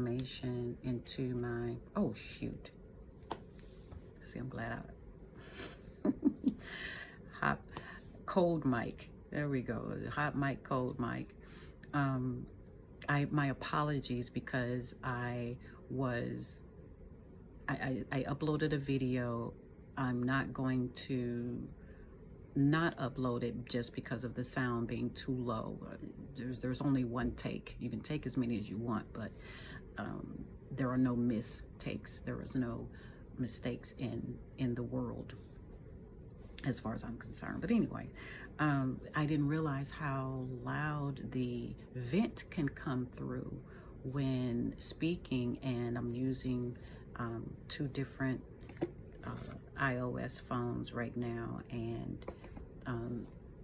information into my, oh shoot, see, I'm glad I hot cold mic, there we go, hot mic, cold mic. My apologies, because I uploaded a video. I'm not going to not upload it just because of the sound being too low. There's only one take. You can take as many as you want, but there are no mistakes. There is no mistakes in the world as far as I'm concerned. But anyway, I didn't realize how loud the vent can come through when speaking, and I'm using two different iOS phones right now, and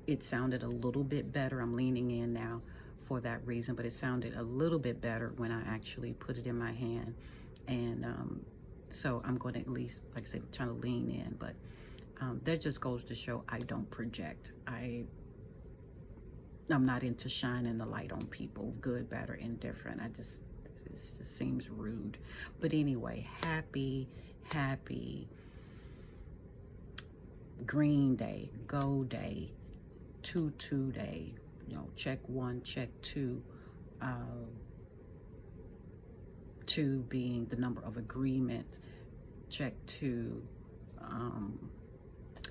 it sounded a little bit better. I'm leaning in now for that reason, but it sounded a little bit better when I actually put it in my hand. And so I'm going to at least, like I said, trying to lean in, but that just goes to show I don't project. I'm not into shining the light on people, good, bad, or indifferent. It just seems rude. But anyway, happy Green Day, Go Day, 2-2 Day, check 1, check 2, 2 being the number of agreement, check 2,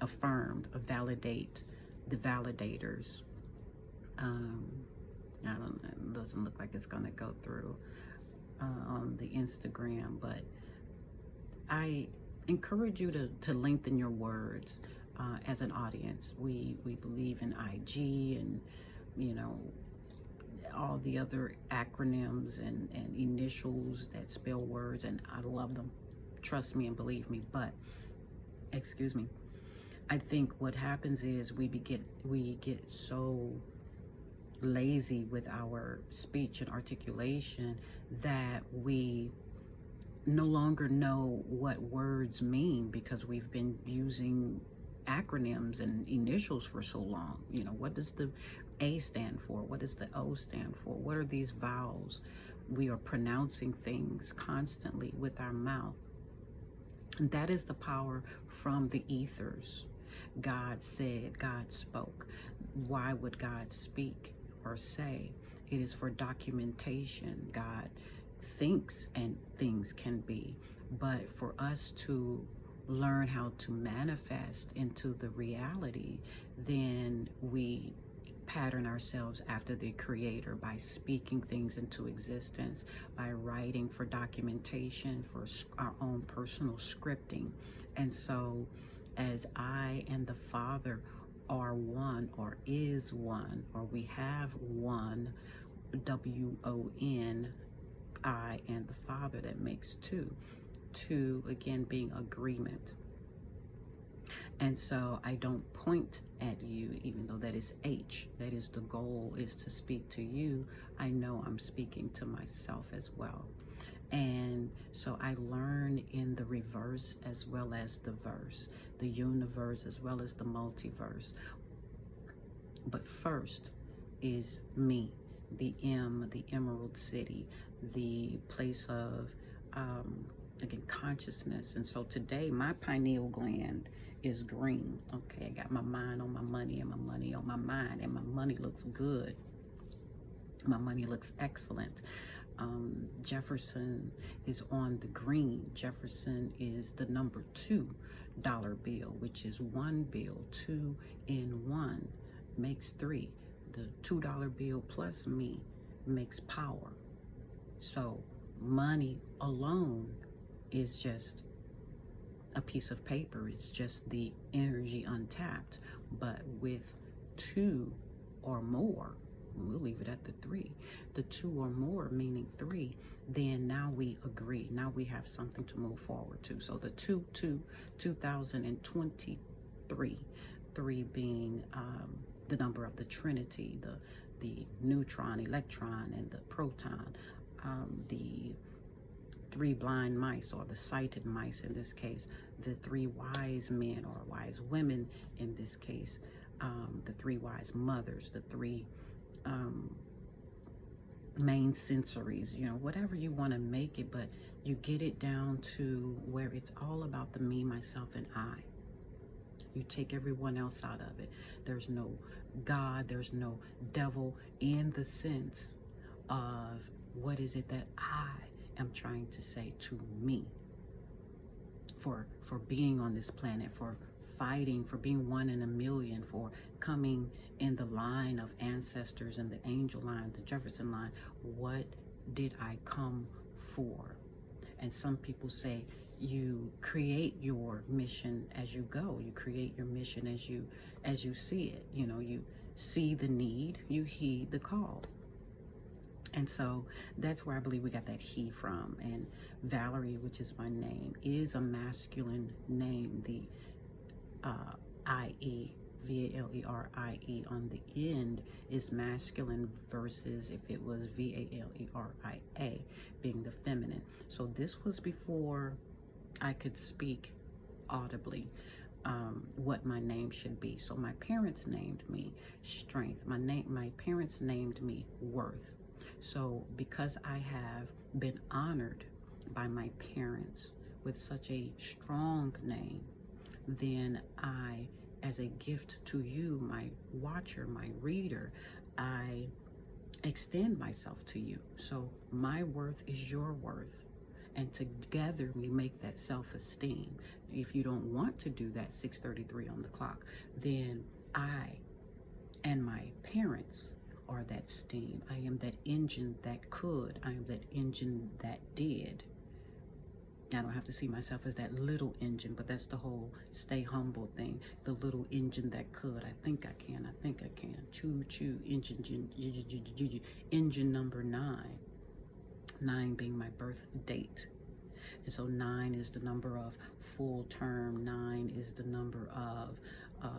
affirmed, validate, the validators. I don't know, it doesn't look like it's gonna go through on the Instagram, but I encourage you to lengthen your words as an audience. We believe in IG and all the other acronyms and initials that spell words, and I love them, trust me and believe me. But excuse me, I think what happens is we get so lazy with our speech and articulation that we no longer know what words mean, because we've been using acronyms and initials for so long. What does the A stand for? What does the O stand for? What are these vowels? We are pronouncing things constantly with our mouth. And that is the power from the ethers. God said, God spoke. Why would God speak or say? It is for documentation. God thinks and things can be. But for us to learn how to manifest into the reality, then we pattern ourselves after the Creator by speaking things into existence, by writing for documentation, for our own personal scripting. And so as I and the Father are one, or is one, or we have one, W-O-N, I and the Father, that makes two. Two, again, being agreement. And so I don't point at you, even though that is H. That is the goal, is to speak to you. I know I'm speaking to myself as well. And so I learn in the reverse as well as the verse, the universe as well as the multiverse. But first is me, the M, the Emerald City, the place of, again, consciousness. And so today my pineal gland is green. Okay, I got my mind on my money and my money on my mind, and my money looks good. My money looks excellent. Jefferson is on the green. Jefferson is the number $2 bill, which is one bill. 2 in 1 makes 3. The $2 bill plus me makes power. So money alone is just a piece of paper. It's just the energy untapped. But with 2 or more, we'll leave it at the 3. The 2 or more, meaning 3, then now we agree. Now we have something to move forward to. So the 2023, 3 being the number of the Trinity, the neutron, electron, and the proton, the 3 blind mice, or the sighted mice in this case, the 3 wise men or wise women in this case, the 3 wise mothers, the 3 main sensories, whatever you want to make it, but you get it down to where it's all about the me, myself, and I. You take everyone else out of it. There's no God, there's no devil in the sense of what is it that I am trying to say to me for being on this planet, for fighting, for being one in a million, for coming in the line of ancestors and the angel line, the Jefferson line. What did I come for? And some people say you create your mission as you go. You create your mission as you see it. You see the need, you heed the call. And so that's where I believe we got that he from. And Valerie, which is my name, is a masculine name. The I-E, V-A-L-E-R-I-E on the end is masculine versus if it was V-A-L-E-R-I-A being the feminine. So this was before I could speak audibly what my name should be. So my parents named me Strength. My parents named me Worth. So because I have been honored by my parents with such a strong name, then I, as a gift to you, my watcher, my reader, I extend myself to you. So my worth is your worth. And together we make that self-esteem. If you don't want to do that 6:33 on the clock, then I and my parents are that steam. I am that engine that could. I am that engine that did. I don't have to see myself as that little engine, but that's the whole stay humble thing. The little engine that could. I think I can. I think I can. Choo-choo, engine number 9. 9 being my birth date. And so 9 is the number of full term. 9 is the number of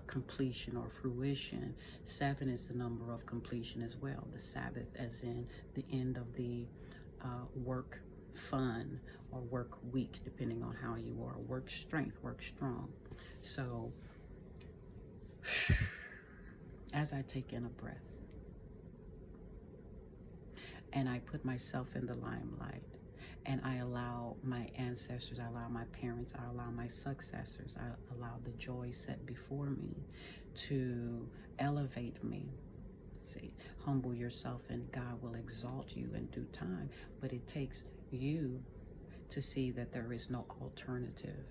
completion or fruition. 7 is the number of completion as well. The Sabbath, as in the end of the work fun or work week, depending on how you are. Work strength, work strong. So as I take in a breath and I put myself in the limelight, and I allow my ancestors, I allow my parents, I allow my successors, I allow the joy set before me to elevate me. See, humble yourself and God will exalt you in due time. But it takes you to see that there is no alternative.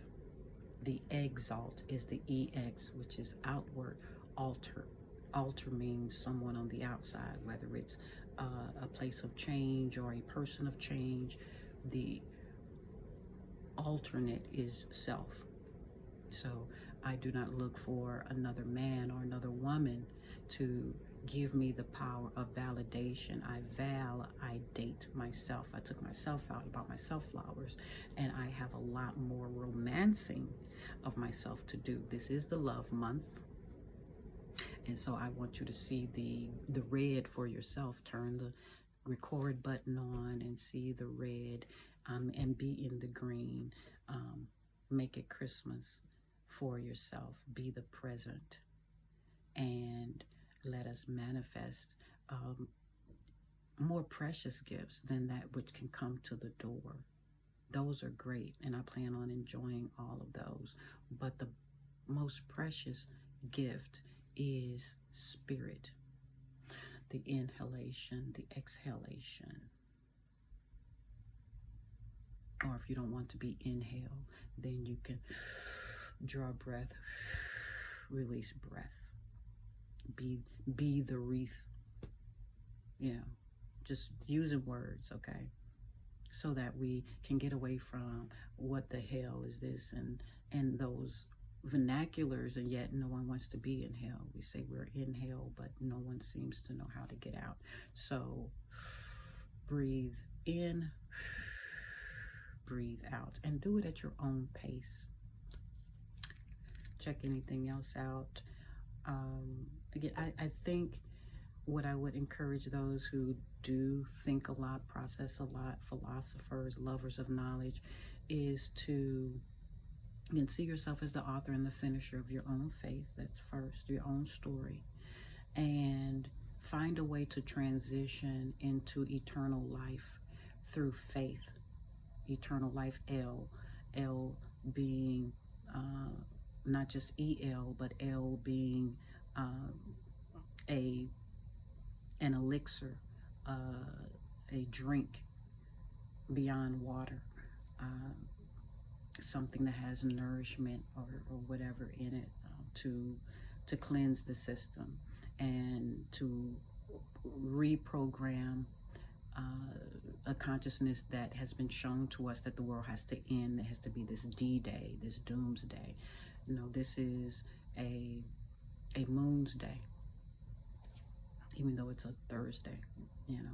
The exalt is the EX, which is outward. Alter means someone on the outside, whether it's a place of change or a person of change. The alternate is self. So I do not look for another man or another woman to give me the power of validation. I validate myself. I took myself out, bought myself flowers, and I have a lot more romancing of myself to do. This is the love month. And so I want you to see the red for yourself. Turn the record button on and see the red and be in the green. Make it Christmas for yourself. Be the present and let us manifest more precious gifts than that which can come to the door. Those are great, and I plan on enjoying all of those. But the most precious gift is spirit. The inhalation, the exhalation. Or if you don't want to be inhale, then you can draw breath, release breath. Be the wreath. Just using words, okay? So that we can get away from what the hell is this and those vernaculars, and yet no one wants to be in hell. We say we're in hell, but no one seems to know how to get out. So breathe in, breathe out, and do it at your own pace. Check anything else out. Again, I think what I would encourage those who do think a lot, process a lot, philosophers, lovers of knowledge, is to see yourself as the author and the finisher of your own faith. That's first, your own story. And find a way to transition into eternal life through faith. Eternal life, L being not just EL, but L being an elixir, a drink beyond water, something that has nourishment or whatever in it, to cleanse the system and to reprogram a consciousness that has been shown to us that the world has to end. There has to be this D-Day, this doomsday. No, this is a moon's day, even though it's a Thursday,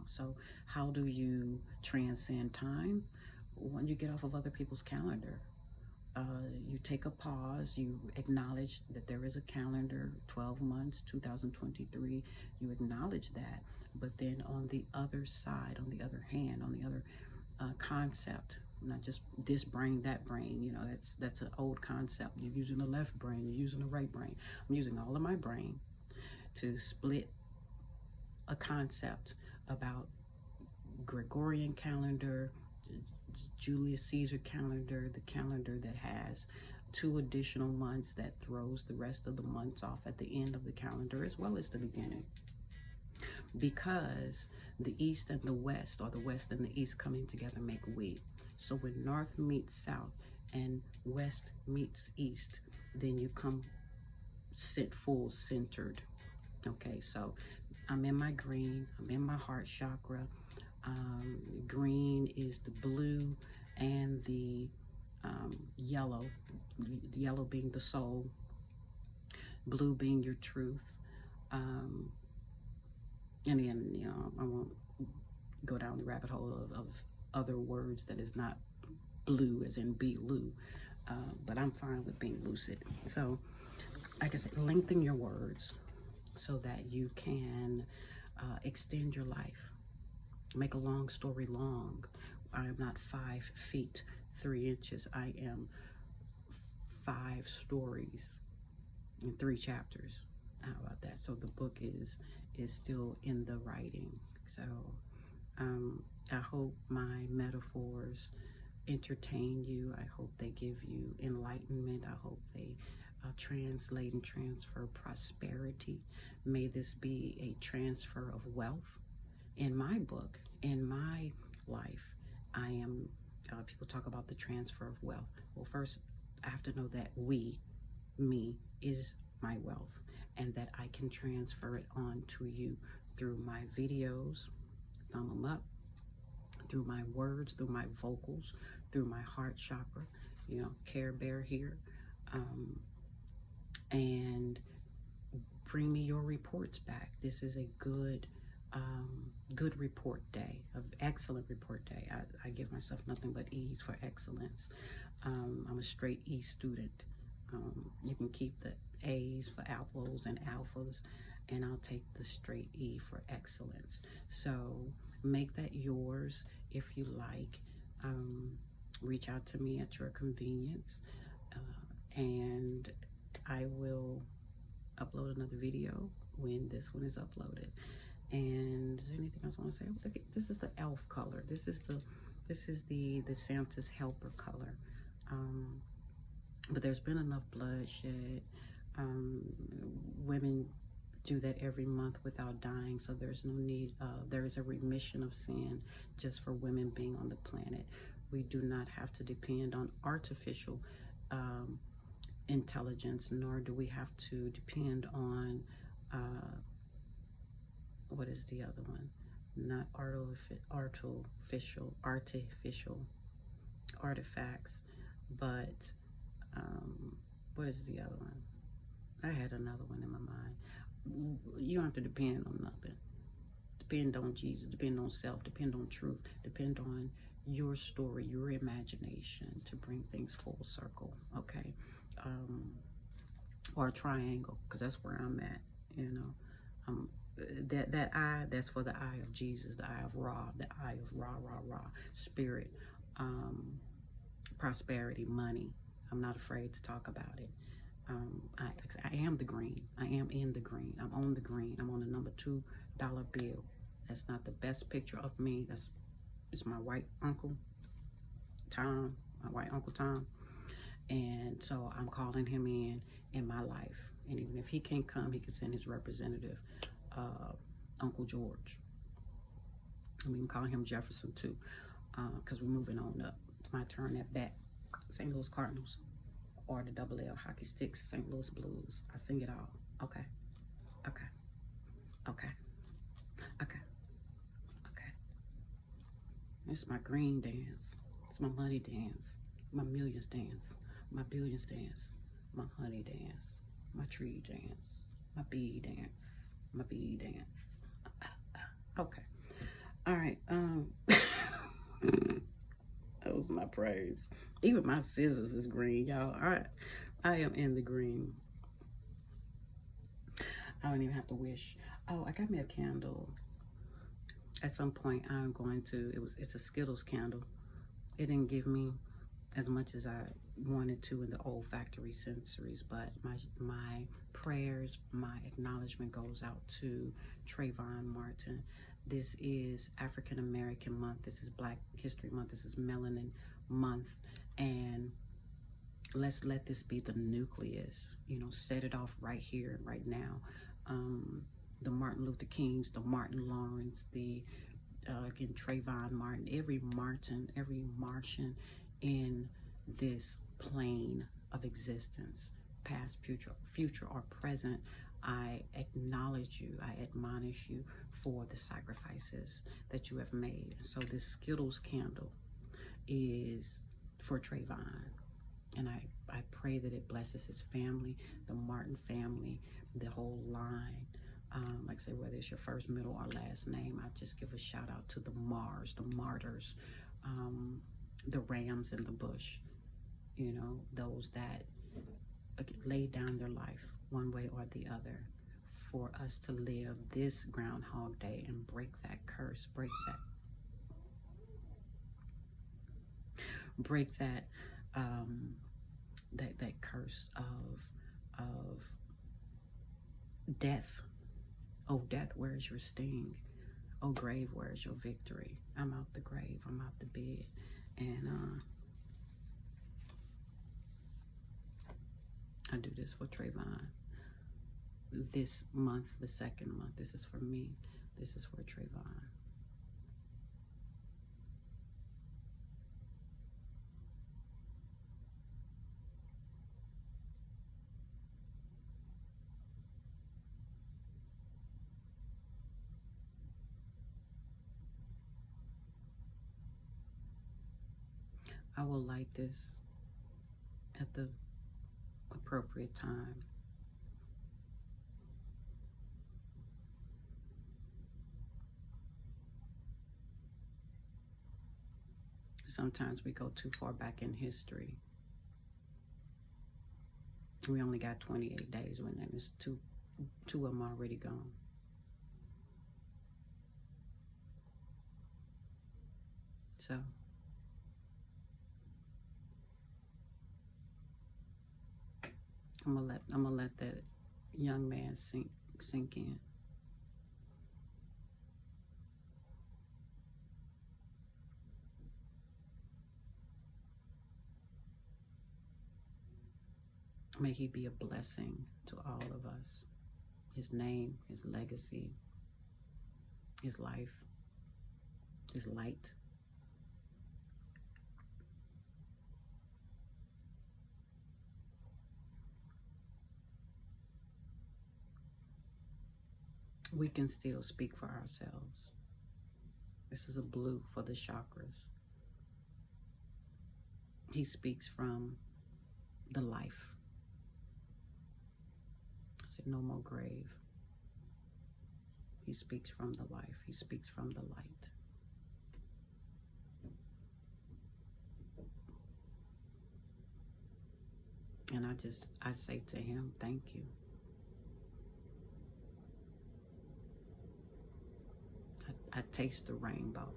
So how do you transcend time? When you get off of other people's calendar, you take a pause, you acknowledge that there is a calendar, 12 months, 2023, you acknowledge that. But then on the other side, on the other hand, on the other concept, not just this brain, that brain, that's an old concept. You're using the left brain, you're using the right brain. I'm using all of my brain to split a concept about Gregorian calendar, Julius Caesar calendar, the calendar that has 2 additional months that throws the rest of the months off at the end of the calendar as well as the beginning. Because the East and the West, or the West and the East coming together, make we. So when North meets South and West meets East, then you come full centered. Okay, so I'm in my green, I'm in my heart chakra. Green is the blue and the yellow being the soul, blue being your truth. And then, I won't go down the rabbit hole of other words that is not blue as in be Lou, but I'm fine with being lucid. So, like I said, lengthen your words so that you can extend your life. Make a long story long. I am not 5 feet 3 inches. I am 5 stories in 3 chapters. How about that? So the book is still in the writing. So I hope my metaphors entertain you. I hope they give you enlightenment. I hope they translate and transfer prosperity. May this be a transfer of wealth. In my book, in my life, I am, people talk about the transfer of wealth. Well, first, I have to know that me, is my wealth, and that I can transfer it on to you through my videos, thumb them up, through my words, through my vocals, through my heart chakra, Care Bear here, and bring me your reports back. This is a good report day, of excellent report day. I give myself nothing but E's for excellence. I'm a straight E student. You can keep the A's for apples and alphas, and I'll take the straight E for excellence. So make that yours if you like. Reach out to me at your convenience, and I will upload another video when this one is uploaded. And is there anything else I want to say? Okay, this is the elf color. This is the Santa's helper color. But there's been enough bloodshed. Women do that every month without dying, so there's no need. There is a remission of sin just for women being on the planet. We do not have to depend on artificial intelligence, nor do we have to depend on what is the other one? Not artificial artifacts, but what is the other one? I had another one in my mind. You don't have to depend on nothing. Depend on Jesus, depend on self, depend on truth, depend on your story, your imagination to bring things full circle, okay? Or a triangle, because that's where I'm at, that eye, that's for the eye of Jesus, the eye of Ra, the eye of Ra, spirit, prosperity, money. I'm not afraid to talk about it. I am the green. I am in the green. I'm on the green. I'm on the number 2 dollar bill. That's not the best picture of me. It's my white uncle, Tom, my white Uncle Tom. And so I'm calling him in my life. And even if he can't come, he can send his representative, Uncle George. And we can call him Jefferson too, because we're moving on up. My turn at bat, St. Louis Cardinals, or the Double L Hockey Sticks, St. Louis Blues. I sing it all. Okay, okay, okay, okay, okay. It's my green dance. It's my money dance. My millions dance. My billions dance. My honey dance. My tree dance. My bee dance. My bee dance. Okay. All right. That was my praise. Even my scissors is green, y'all. I am in the green. I don't even have to wish. Oh, I got me a candle. At some point, I'm going to. It's a Skittles candle. It didn't give me as much as I wanted to in the olfactory sensories, but my prayers, my acknowledgement goes out to Trayvon Martin. This is African American Month. This is Black History Month. This is Melanin Month. And let's let this be the nucleus, set it off right here and right now. The Martin Luther Kings, the Martin Lawrence, again, Trayvon Martin, every Martian in this plane of existence, past, future or present, I acknowledge you, I admonish you for the sacrifices that you have made. So this Skittles candle is for Trayvon. And I pray that it blesses his family, the Martin family, the whole line. Like I say, whether it's your first, middle, or last name, I just give a shout out to the Mars, the martyrs, the rams in the bush, those that laid down their life one way or the other for us to live this Groundhog Day and break that curse, break that that curse of death. Oh, death, where is your sting? Oh, grave, where is your victory? I'm out the grave, I'm out the bed. And I do this for Trayvon. This month, the second month, this is for me. This is for Trayvon. I will light this at the appropriate time. Sometimes we go too far back in history. We only got 28 days when there's two of them already gone. So I'm gonna let that young man sink in. May he be a blessing to all of us. His name, his legacy, his life, his light. We can still speak for ourselves. This is a blue for the chakras. He speaks from the life. I said, no more grave. He speaks from the life. He speaks from the light. And I say to him, thank you. I taste the rainbow.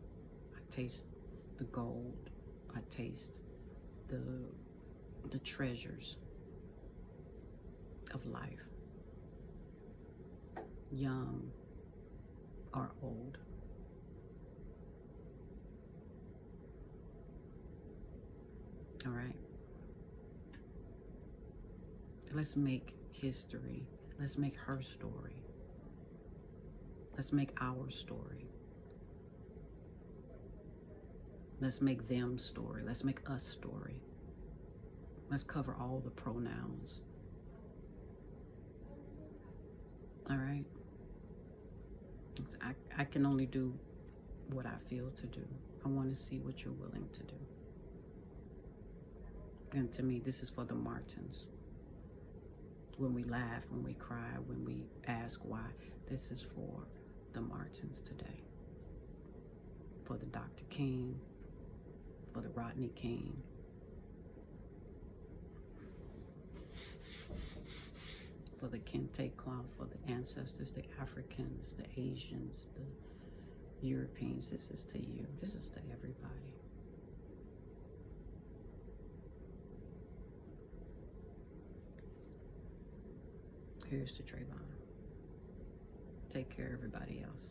I taste the gold. I taste the treasures of life. Young, are old. All right. Let's make history. Let's make her story. Let's make our story. Let's make them story. Let's make us story. Let's cover all the pronouns. All right. I can only do what I feel to do. I want to see what you're willing to do. And to me, this is for the Martins. When we laugh, when we cry, when we ask why, this is for the Martins today. For the Dr. King, for the Rodney King, for the Kente cloth, for the ancestors, the Africans, the Asians, the Europeans. This is to you. This is to everybody. Here's to Trayvon. Take care of everybody else.